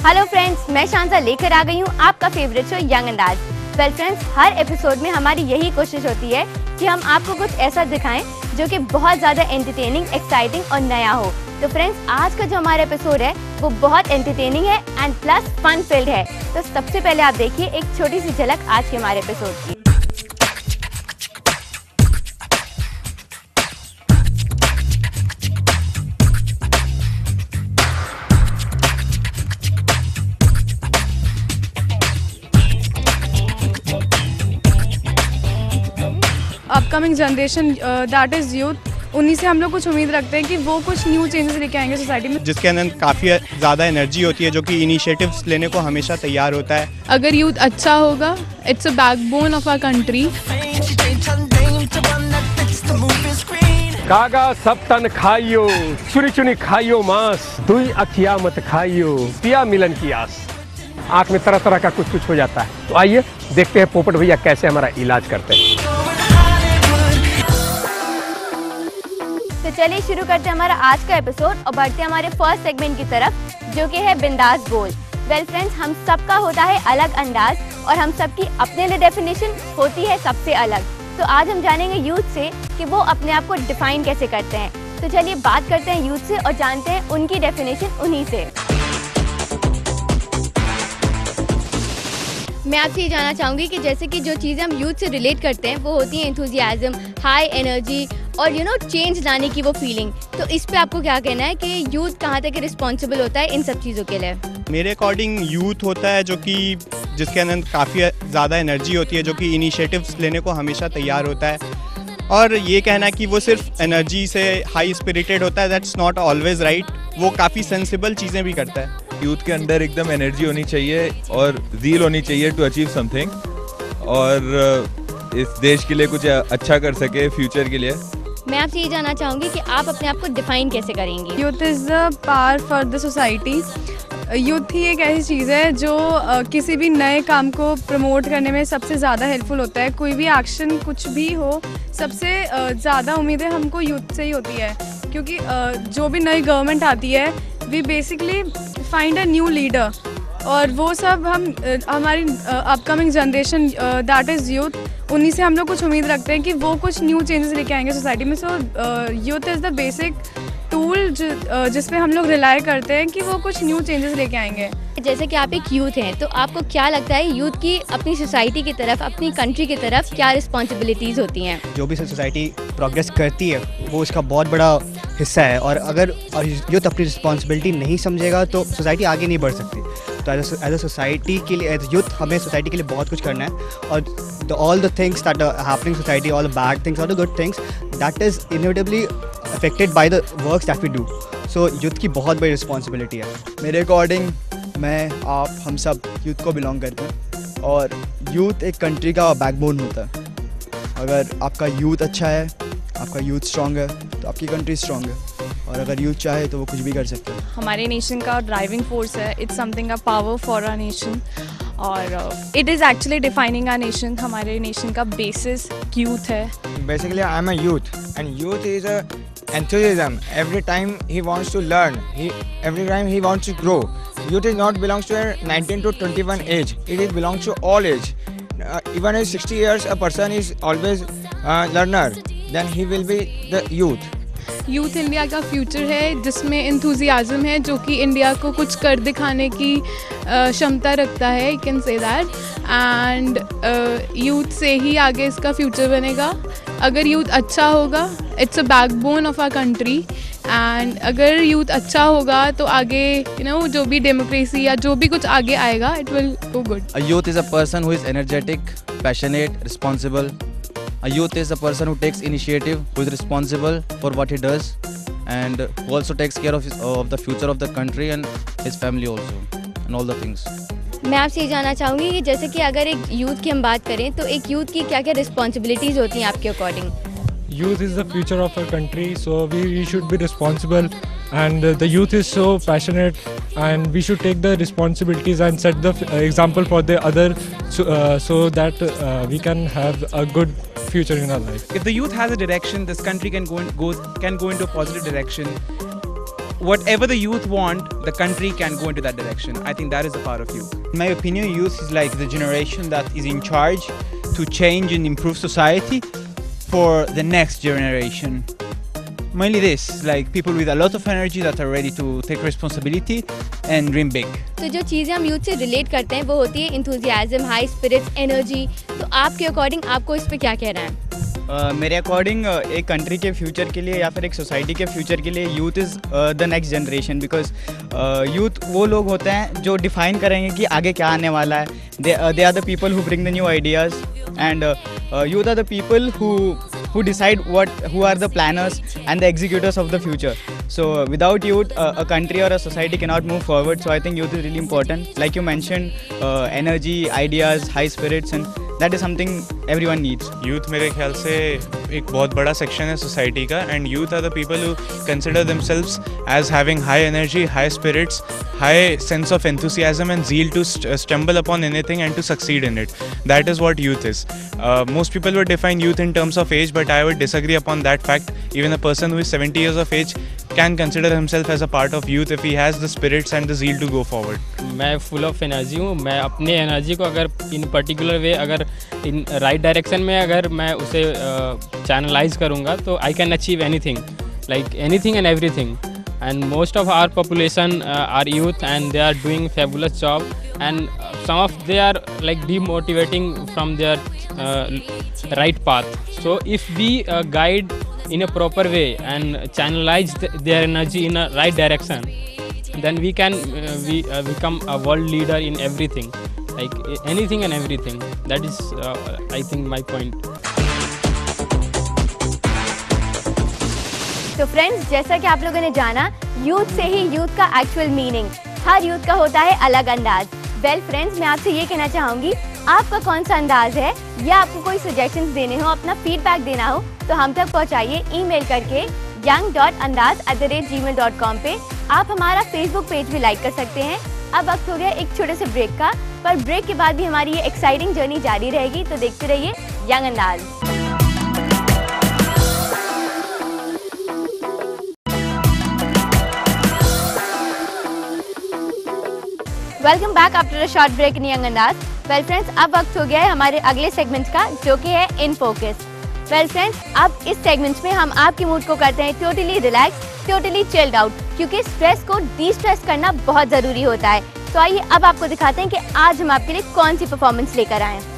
Hello friends, मैं शांता लेकर आ गई हूँ आपका favourite show young Andaz. Well friends, हर एपिसोड में हमारी यही कोशिश होती है कि हम आपको कुछ ऐसा दिखाएं जो कि बहुत ज़्यादा एंटरटेनिंग, एक्साइटिंग और नया हो। तो फ्रेंड्स, आज का जो हमारा एपिसोड है वो बहुत एंटरटेनिंग है एंड प्लस फन फिल्ड है। तो सबसे पहले आप देखिए एक छोटी सी झलक आज के हमारे एपिसोड की। Upcoming generation that is youth, उन्हीं से हम लोग कुछ उम्मीद रखते हैं कि वो कुछ न्यू चेंजेस लेके आएंगे सोसाइटी में, जिसके अंदर काफ़ी ज़्यादा एनर्जी होती है, जो कि इनिशिएटिव्स लेने को हमेशा तैयार होता है। अगर यूथ अच्छा होगा, it's a backbone of our country. कागा सब तन खाइयो, चुनी चुनी खाइयो मांस, दुई अखिया मत खाइयो, पिया मिलन की आस। आँख में तरह तरह का कुछ कुछ हो जाता है। तो आइए देखते हैं पोपट भैया कैसे हमारा इलाज करते हैं। तो चलिए शुरू करते हैं हमारा आज का एपिसोड और बढ़ते हैं हमारे फर्स्ट सेगमेंट की तरफ, जो कि है बिंदास बोल। वेल फ्रेंड्स, हम सबका होता है अलग अंदाज और हम सबकी अपने लिए डेफिनेशन होती है सबसे अलग। तो आज हम जानेंगे यूथ से कि वो अपने आप को डिफाइन कैसे करते हैं। तो चलिए बात करते हैं यूथ से और जानते हैं उनकी डेफिनेशन उन्हीं से। मैं आपसे ये जानना चाहूँगी कि जैसे कि जो चीज़ें हम यूथ से रिलेट करते हैं वो होती है एंथुजियाज्म, हाई एनर्जी और चेंज लाने की वो फीलिंग। तो इस पे आपको क्या कहना है कि यूथ कहाँ तक रिस्पॉन्सिबल होता है इन सब चीज़ों के लिए? मेरे अकॉर्डिंग यूथ होता है जिसके अंदर काफ़ी ज़्यादा एनर्जी होती है, जो कि इनिशिएटिव्स लेने को हमेशा तैयार होता है। और ये कहना कि वो सिर्फ एनर्जी से हाई स्पिरिटेड होता है, दैट्स नॉट ऑलवेज राइट। वो काफ़ी सेंसिबल चीज़ें भी करता है। यूथ के अंदर एकदम एनर्जी होनी चाहिए और ज़ील होनी चाहिए टू अचीव समथिंग, और इस देश के लिए कुछ अच्छा कर सके फ्यूचर के लिए। मैं आपसे ये जानना चाहूँगी कि आप अपने आप को डिफाइन कैसे करेंगी? Youth is the power for the society. Youth ही एक ऐसी चीज़ है जो किसी भी नए काम को प्रमोट करने में सबसे ज़्यादा हेल्पफुल होता है। कोई भी एक्शन कुछ भी हो, सबसे ज़्यादा उम्मीदें हमको यूथ से ही होती है, क्योंकि जो भी नई गवर्नमेंट आती है we basically find a new leader, और वो सब हमारी upcoming generation that is youth, उन्हीं से हम लोग कुछ उम्मीद रखते हैं कि वो कुछ न्यू चेंजेस लेके आएंगे सोसाइटी में। सो youth is the basic tool जिस पे हम लोग रिलाई करते हैं कि वो कुछ न्यू चेंजेस लेके आएंगे। जैसे कि आप एक यूथ हैं, तो आपको क्या लगता है यूथ की अपनी सोसाइटी की तरफ, अपनी कंट्री की तरफ क्या रिस्पॉन्सिबिलिटीज़ होती हैं? जो भी सोसाइटी प्रोग्रेस करती है वो उसका बहुत बड़ा हिस्सा है, और अगर यूथ अपनी रिस्पॉन्सिबिलिटी नहीं समझेगा तो सोसाइटी आगे नहीं बढ़ सकती। तो एज अ सोसाइटी के लिए, एज यूथ, हमें सोसाइटी के लिए बहुत कुछ करना है, और all the things that are happening in society, all the bad things, all the good things, that is inevitably affected by the works that we do. So youth की बहुत बड़ी रिस्पॉन्सिबिलिटी है। मेरे अकॉर्डिंग मैं, आप, हम सब यूथ को बिलोंग करते हैं, और यूथ एक कंट्री का बैकबोन होता है। अगर आपका यूथ अच्छा है, आपका यूथ स्ट्रॉन्ग है, तो आपकी कंट्री स्ट्रॉन्ग है, और अगर यूथ चाहे तो वो कुछ भी कर सकते हैं। हमारे नेशन का ड्राइविंग फोर्स है, it's something a power for our nation, और it is actually defining our nation. हमारे नेशन का बेसिस यूथ है। Basically, I'm a youth, and youth is a enthusiasm. Every time he wants to learn, every time he wants to grow. Youth is not belongs to a 19 to 21 age. It is belongs to all age. Even at 60 years, a person is always learner. Then he will be the youth. Youth India का future है, जिसमें enthusiasm है, जो कि India को कुछ कर दिखाने की क्षमता रखता है, you can say that. And youth से ही आगे इसका फ्यूचर बनेगा। अगर यूथ अच्छा होगा, it's a backbone of our country, and अगर यूथ अच्छा होगा तो आगे जो भी डेमोक्रेसी या जो भी कुछ आगे आएगा, it will go good. A youth is a person who is energetic, passionate, responsible. A youth is a person who takes initiative, who is responsible for what he does, and who also takes care of the future of the country and his family also, and all the things. मैं आपसे ये जानना चाहूँगी कि जैसे कि अगर एक यूथ की हम बात करें तो एक यूथ की क्या क्या रिस्पॉन्सिबिलिटीज़ होती हैं आपके according? Youth is the future of our country, so we should be responsible, and the youth is so passionate, and we should take the responsibilities and set the example for the other, so that we can have a good future in our life. If the youth has a direction, this country can go into a positive direction. whatever the youth want, the country can go into that direction. I think that is the power of youth. In my opinion, youth is like the generation that is in charge to change and improve society for the next generation. Mainly this, like people with a lot of energy that are ready to take responsibility and dream big. तो जो चीज़ें हम youth से relate करते हैं वो होती है इंथुजियाज्म, हाई स्पिरिट्स, एनर्जी। तो आपके अकॉर्डिंग आपको इस पे क्या कहना है? मेरे अकॉर्डिंग एक कंट्री के फ्यूचर के लिए या फिर एक सोसाइटी के फ्यूचर के लिए youth is the next generation, because youth वो लोग होते हैं जो डिफाइन करेंगे कि आगे क्या आने वाला है। They are the people who bring the new ideas and youth are the people who decide who are the planners and the executors of the future. So without youth, a country or a society cannot move forward. So I think youth is really important. Like you mentioned, energy, ideas, high spirits, and that is something everyone needs. Youth मेरे ख्याल से एक बहुत बड़ा section है society का, and youth are the people who consider themselves as having high energy, high spirits, high sense of enthusiasm and zeal to stumble upon anything and to succeed in it. That is what youth is. Most people would define youth in terms of age, but I would disagree upon that fact. Even a person who is 70 years of age can consider himself as a part of youth if he has the spirits and the zeal to go forward. मैं full of energy हूँ। मैं अपने energy को अगर in particular way अगर in right direction में अगर मैं उसे channelize करूँगा तो I can achieve anything, like anything and everything. And most of our population are youth, and they are doing fabulous job, and some of they are like demotivating from their right path. So if we guide in a proper way and channelize their energy in a right direction, then we can become a world leader in everything, like anything and everything. That is I think my point. तो friends, जैसा कि आप लोगों ने जाना, youth से ही youth का actual meaning. हर youth का होता है अलग अंदाज। वेल फ्रेंड्स, मैं आपसे ये कहना चाहूँगी, आपका कौन सा अंदाज है, या आपको कोई सजेशंस देने हो, अपना फीडबैक देना हो, तो हम तक पहुँचाइए ईमेल करके young.andaz@gmail.com पे। आप हमारा फेसबुक पेज भी लाइक कर सकते हैं। अब वक्त हो गया एक छोटे से ब्रेक का, पर ब्रेक के बाद भी हमारी ये एक्साइटिंग जर्नी जारी रहेगी, तो देखते रहिए young Andaz. Welcome back after a short break in young Andaz. Well friends, अब वक्त हो गया है हमारे अगले सेगमेंट का, जो कि है इन फोकस। वेल फ्रेंड्स, अब इस सेगमेंट में हम आपके मूड को करते हैं totally relax, totally chilled out, क्योंकि स्ट्रेस को डी स्ट्रेस करना बहुत ज़रूरी होता है। तो आइए अब आपको दिखाते हैं कि आज हम आपके लिए कौन सी परफॉर्मेंस लेकर आए हैं।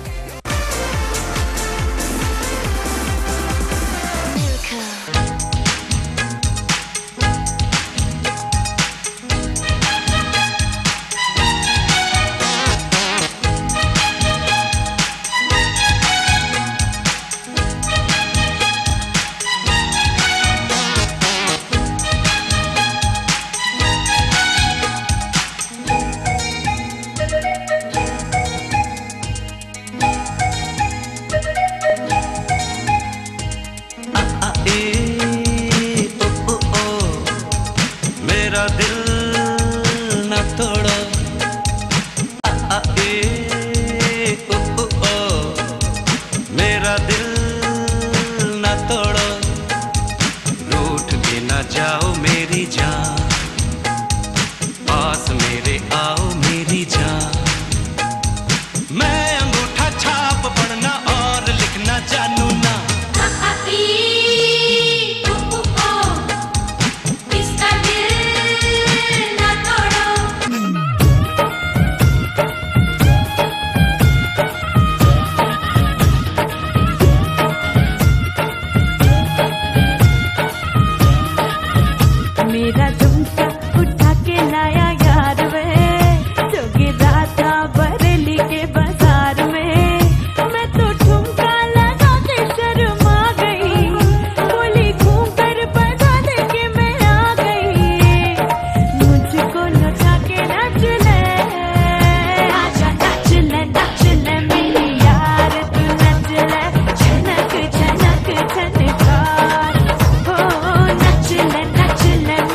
छनक छनक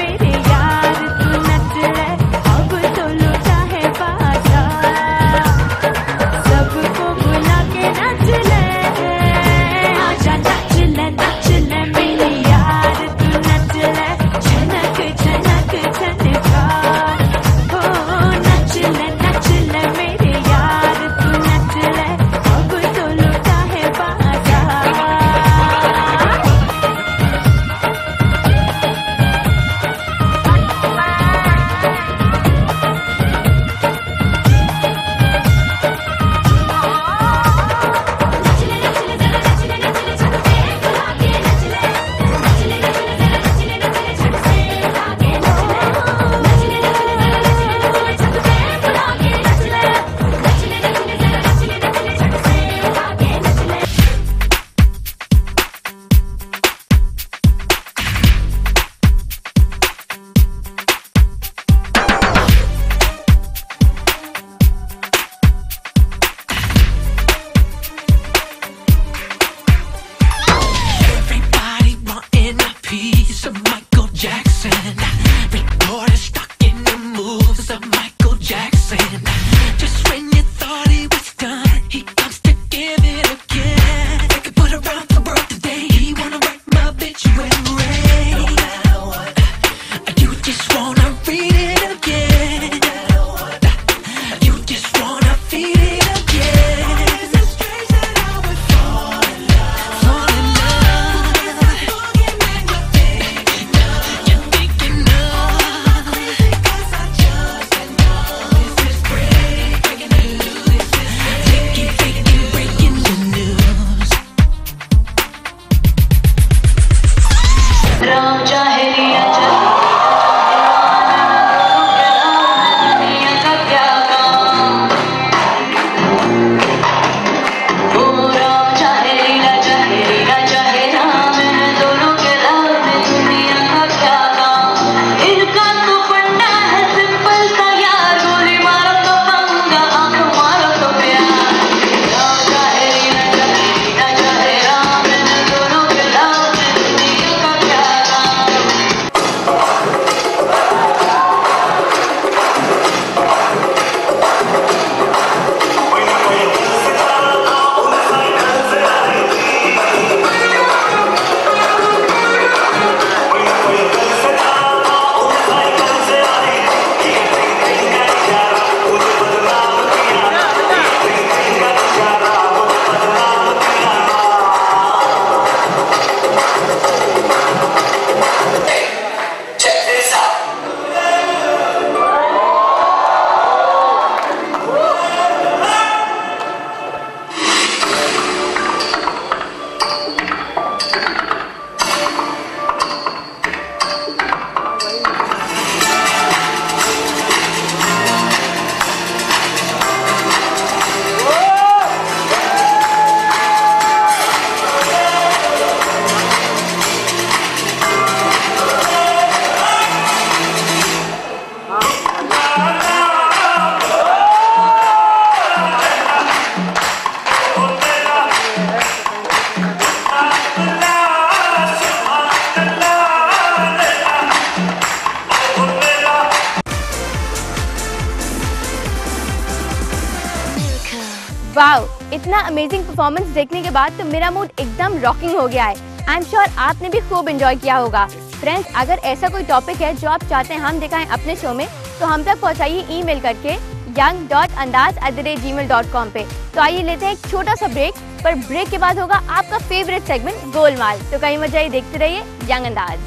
वाओ, इतना अमेजिंग परफॉर्मेंस देखने के बाद तो मेरा मूड एकदम रॉकिंग हो गया है। आई एम श्योर आपने भी खूब एंजॉय किया होगा। फ्रेंड्स, अगर ऐसा कोई टॉपिक है जो आप चाहते हैं हम दिखाएं अपने शो में, तो हम तक पहुंचाइए ईमेल करके young.andaz@gmail.com पे। तो आइए लेते हैं एक छोटा सा ब्रेक, पर ब्रेक के बाद होगा आपका फेवरेट सेगमेंट गोलमाल। तो कहीं मत जाइए, देखते रहिए young Andaz.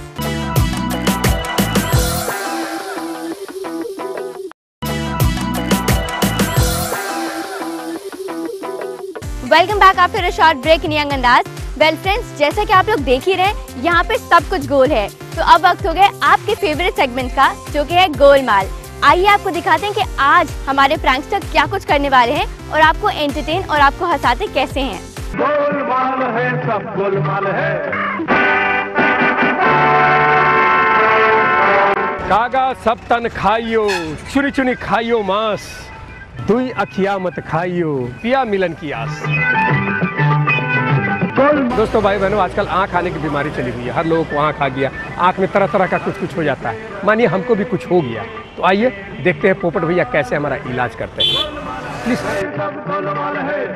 Welcome back after a short break in young Andaz. Well friends, जैसा कि आप लोग देख ही रहे हैं, यहाँ पे सब कुछ गोल है। तो अब वक्त हो गया आपके फेवरेट सेगमेंट का, जो कि है गोलमाल। आइए आपको दिखाते हैं कि आज हमारे प्रैंकस्टर क्या कुछ करने वाले हैं और आपको एंटरटेन और आपको हंसाते कैसे हैं। गोलमाल है, सब गोलमाल है। कागा सब तन खाइयो, चुनी चुनी खाइयो मांस, दुई अखिया मत खाइयो, पिया मिलन की आस। दोस्तों, भाई बहनों, आजकल आँख आने की बीमारी चली हुई है। हर लोगों को आँख आ गया, आँख में तरह तरह का कुछ हो जाता है। मानिए हमको भी कुछ हो गया, तो आइए देखते हैं पोपट भैया कैसे हमारा इलाज करते हैं। प्लीज।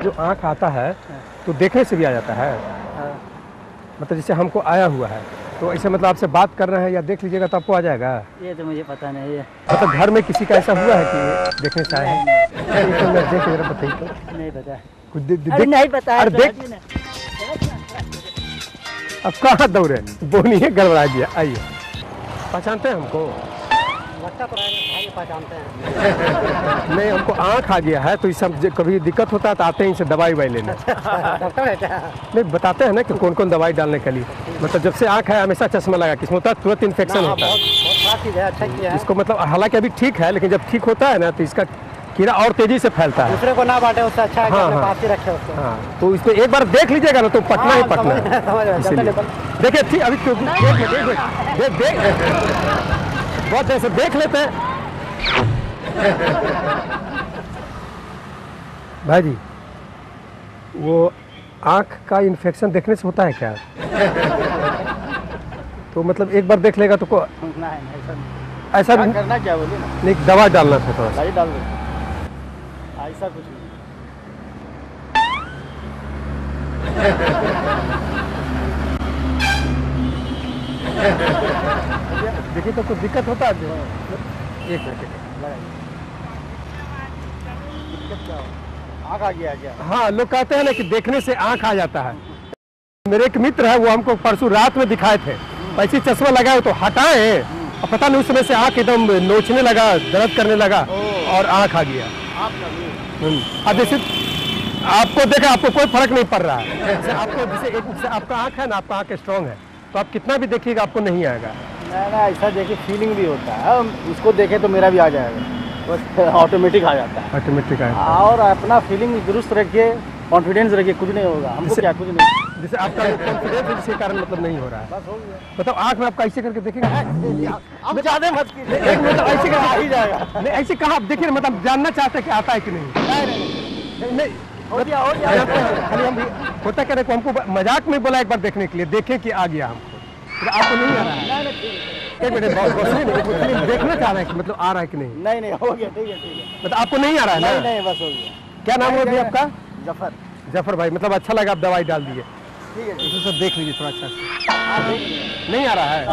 जो आँख आता है तो देखने से भी आ जाता है, मतलब जैसे हमको आया हुआ है, तो ऐसे मतलब आपसे बात कर रहे हैं या देख लीजिएगा तो आपको आ जाएगा। ये तो मुझे पता नहीं है। मतलब घर में किसी का ऐसा हुआ है कि देखने से आया है? तो मैं देख जरा बताइए तो। नहीं पता। कुछ नहीं पता है। अरे देख, अब कहाँ दौड़े, बोनिए गड़बड़ा गया। आइए, पहचानते हैं हमको? पहचानते हैं। नहीं, हमको आँख आ गया है, तो इस सब कभी दिक्कत होता है तो आते हैं इनसे दवाई लेने। नहीं, बताते हैं ना कि कौन कौन दवाई डालने के लिए। मतलब जब से आँख है हमेशा चश्मा लगा, किसमें होता है तुरंत इन्फेक्शन होता है। इसको मतलब हालांकि अभी ठीक है, लेकिन जब ठीक होता है ना तो इसका कीड़ा और तेजी से फैलता है। दूसरे को ना बांटे, उससे अच्छा है कि अपने पास ही रखे उसको। हाँ, तो इसको एक बार देख लीजिएगा ना तो पटना ही पटना। देखिए ठीक, अभी तो देख बहुत ऐसे देख लेते हैं। भाई जी, वो आँख का इन्फेक्शन देखने से होता है क्या? तो मतलब एक बार देख लेगा तो को ऐसा करना क्या बोलिए ना? नहीं, दवा डालना था थोड़ा सा। डाल दो, ऐसा कुछ नहीं। देखिए तो कुछ दिक्कत होता है। एक मिनट, आँख आ गया क्या? हाँ, लोग कहते हैं ना कि देखने से आँख आ जाता है। मेरे एक मित्र है, वो हमको परसों रात में दिखाए थे, ऐसी चश्मा लगाए तो हटाए और पता नहीं उस समय से आँख एकदम नोचने लगा, दर्द करने लगा और आँख आ गया। अब जैसे आपको देखा, आपको कोई फर्क नहीं पड़ रहा है। जैसे आपको जैसे आपका आँख है ना, आपका आँख स्ट्रॉन्ग है, तो आप कितना भी देखिएगा आपको नहीं आएगा। ना ऐसा देखिए फीलिंग भी होता है, उसको देखे तो मेरा भी आ जाएगा, बस ऑटोमेटिक आ जाता है। ऑटोमेटिक आ जाता है। और अपना फीलिंग दुरुस्त रखिए, कॉन्फिडेंस रखिए, कुछ नहीं होगा हमको। क्या कुछ नहीं, जैसे आपका कॉन्फिडेंस जिसके कारण मतलब नहीं हो रहा है, बस हो गया। मतलब आँख में आपका ऐसे करके देखेंगे, अब ज्यादा मत कीजिए, एक मिनट ऐसे करके आ ही जाएगा। नहीं, ऐसे कहा आप देखिए, मतलब जानना चाहते हैं कि आता है कि नहीं। नहीं, हो गया खाली हम होता क्या देखो, हमको मजाक में बोला एक बार देखने के लिए, देखें कि आ गया हमको, तो आपको नहीं आ रहा है। एक मिनट, देखना चाह रहे हैं कि मतलब आ रहा है कि नहीं। नहीं हो गया, ठीक है। मतलब आपको नहीं आ रहा है ना? नहीं, बस हो गया। क्या नाम है अभी आपका? जफर। जफर भाई, मतलब अच्छा लगा आप दवाई डाल दिए। ठीक है, सब देख लीजिए थोड़ा अच्छा से। नहीं आ रहा है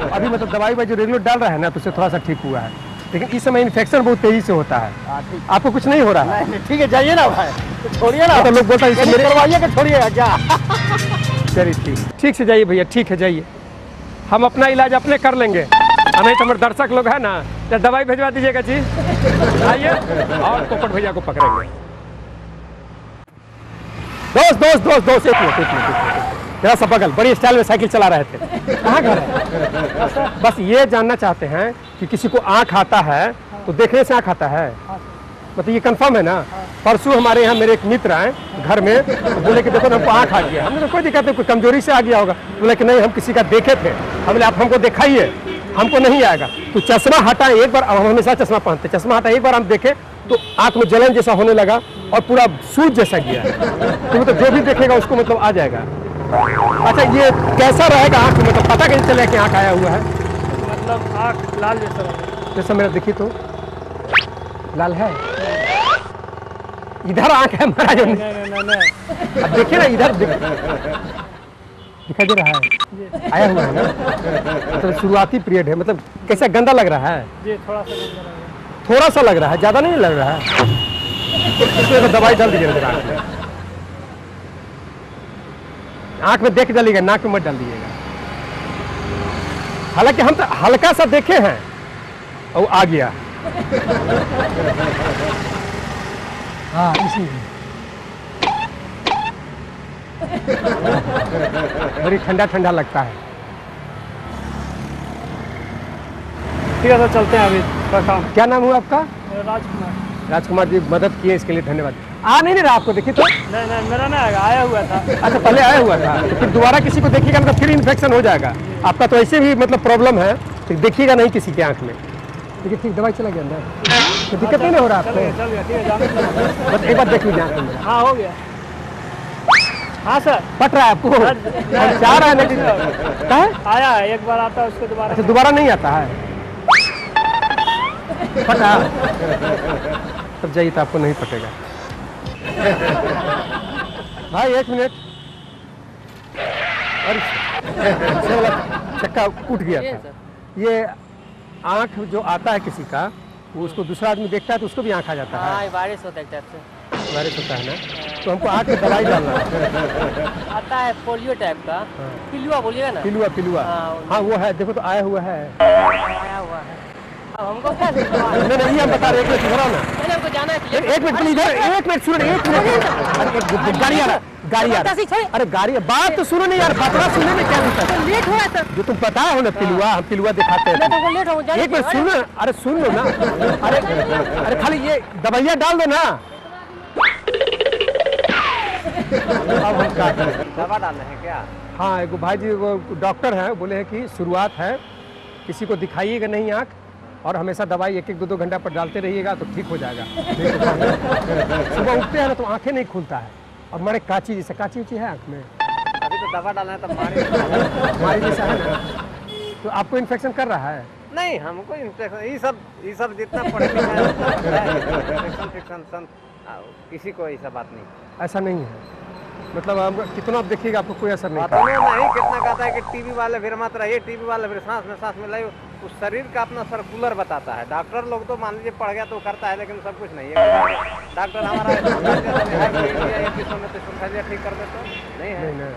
अभी, मतलब दवाई जो रेगुलर डाल रहा है ना, तो उससे थोड़ा सा ठीक हुआ है, लेकिन इस समय इन्फेक्शन बहुत तेजी से होता है। आपको कुछ नहीं हो रहा है? ठीक है, जाइए ना भाई, तो छोड़िए ना। तो लोग बोलता है मेरे करवाइए कि छोड़िएगा क्या? चलिए ठीक से जाइए भैया, ठीक है जाइए, हम अपना इलाज अपने कर लेंगे। नहीं तो हमारे दर्शक लोग है ना, या दवाई भिजवा दीजिएगा जी। आइए और पोपट भैया को पकड़ेंगे। दोस्त एक मिनट जरा सा बगल, बड़ी स्टाइल में साइकिल चला रहे थे, कहाँ घर है? बस ये जानना चाहते हैं कि किसी को आँख आता है तो देखने से आँख आता है, मतलब ये कंफर्म है ना? परसों हमारे यहाँ मेरे एक मित्र आए घर में, तो बोले कि देखो हमको आँख आ गया। हमने तो कोई दिक्कत नहीं, कोई कमजोरी से आ गया होगा। बोले कि नहीं, हम किसी का देखे थे। हमने आप हमको दिखाइए, हमको नहीं आएगा। तो चश्मा हटाए एक बार, हम हमेशा चश्मा पहनते, चश्मा हटाए एक बार हम देखे तो आँख में जलन जैसा होने लगा और पूरा सूज जैसा गया। तो मतलब जो भी देखेगा उसको मतलब आ जाएगा। अच्छा, ये कैसा रहेगा आँख में, मतलब पता कैसे चलेगा कि आँख आया हुआ है? मतलब आँख लाल जैसा, जैसा मेरा देखिए तो लाल है। इधर आंख है हमारा जो नहीं। अब देखिए ना इधर दिखाई दे रहा है, आया हुआ है ना, मतलब शुरुआती पीरियड है, मतलब कैसा गंदा लग रहा है जी, थोड़ा सा गंदा लग रहा है। थोड़ा सा लग रहा है, ज्यादा नहीं लग रहा है। इसमें तो दवाई डाल दीजिएगा जरा आँख में। आँख में देख डालिएगा, नाक में मत डाल दीजिएगा। हालांकि हम तो हल्का सा देखे हैं और आ गया। हाँ इसी बड़ी ठंडा ठंडा लगता है। ठीक है सर, चलते हैं अभी थोड़ा काम। क्या नाम हुआ आपका? राजकुमार। राजकुमार जी, मदद किए इसके लिए धन्यवाद। आ नहीं रहा आपको, देखिए तो। नहीं मेरा नहीं आएगा, आया हुआ था। अच्छा पहले आया हुआ था, तो फिर दोबारा किसी को देखिएगा मतलब फिर इन्फेक्शन हो जाएगा आपका। तो ऐसे भी मतलब प्रॉब्लम है, तो देखिएगा नहीं किसी के आंख में। ठीक है, ठीक, दवाई चला गया अंदर, तो दिक्कत नहीं हो रहा आपको? चल गया, ठीक है, बस एक बार देख लीजिए आंख में। हाँ हो गया। हाँ सर, पट रहा है आपको? चाह रहा है ना? आया है, एक बार आता है उसको दोबारा। अच्छा दोबारा नहीं आता है? पटा तब जाइए तो आपको नहीं पटेगा। भाई एक मिनट, अरे चक्का उठ गया था। ये आँख जो आता है किसी का, वो उसको दूसरा आदमी देखता है तो उसको भी आँख आ जाता है। हाँ, बारिश होता है एक टाइप से। बारिश होता है ना, तो हमको आँख में दवाई डालना है। आता है पोलियो टाइप का, पिलुआ बोलिएगा ना। पिलुआ हाँ वो है, देखो तो आया हुआ है। आया हुआ है, अब हमको क्या नहीं ये हम बता रहे, एक मिनट सुनो ना। मैंने हमको जाना है। एक मिनट इधर, एक मिनट सुनो, एक मिनट। गाड़ी आ रहा, गाड़ी आ रहा। अरे गाड़ी, बात तो सुनो नहीं यार, बात सुनने में क्या दिक्कत है? लेट हुआ सर, जो तुम पता हो ना पिलुआ, हम पिलुआ दिखाते हैं। मैं तो लेट हो जाए। एक मिनट सुनो, अरे सुन लो ना। अरे खाली ये दवाइयाँ डाल दो ना। अब हम क्या करें? दवा डालना है क्या? हाँ, एक भाई जी वो डॉक्टर हैं, बोले हैं कि शुरुआत है, किसी को दिखाइएगा नहीं आँख, और हमेशा दवाई 1-1, 2-2 घंटा पर डालते रहिएगा तो ठीक हो जाएगा। सुबह उठते हैं ना तो आंखें नहीं खुलता है, और मारे काची जैसा, काची उची है आँख में। अभी तो दवा डालना है, तो मारी जैसा है ना। तो आपको इन्फेक्शन कर रहा है? नहीं, हमको इन्फेक्शन ये सब जितना पढ़े इन्फेक्शन किसी को ऐसा बात नहीं। ऐसा नहीं है, मतलब हम कितना आप देखिएगा आपको कोई असर नहीं नहीं। कितना कहता है कि टीबी वाले फिर मत रहिए, टीबी वाले फिर सांस में लाइए, उस शरीर का अपना सर्कुलर बताता है। डॉक्टर लोग तो मान लीजिए पढ़ गया तो करता है, लेकिन सब कुछ नहीं है। डॉक्टर हमारा ठीक कर देते नहीं है।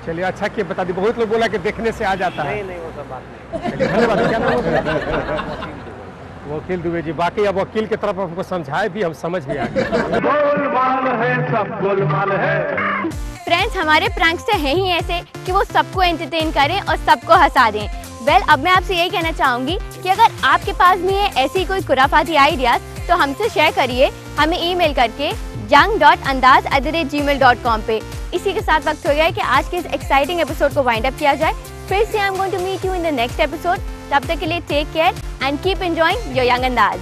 चलिए अच्छा किए बता दी, बहुत लोग बोला कि देखने से आ जाता है। नहीं वो सब बात नहीं। धन्यवाद। क्या नाम है? वकील दुबे जी। बाकी अब वकील की तरफ हमको समझाए भी, हम समझ भी आ गए। गोलमाल है, सब गोलमाल है। फ्रेंड्स, हमारे प्रैंक्स तो है ही ऐसे कि वो सबको एंटरटेन करें और सबको हंसा दें। अब मैं आपसे यही कहना चाहूँगी कि अगर आपके पास भी है ऐसी कोई खुराफाती आइडियाज तो हमसे शेयर करिए, हमें ईमेल करके young.andaz@gmail.com पे। इसी के साथ वक्त हो गया है कि आज के इस एक्साइटिंग एपिसोड को वाइंड अप किया जाए। फिर से I am going to meet you in the next episode. तब तक के लिए take care and keep enjoying your young अंदाज।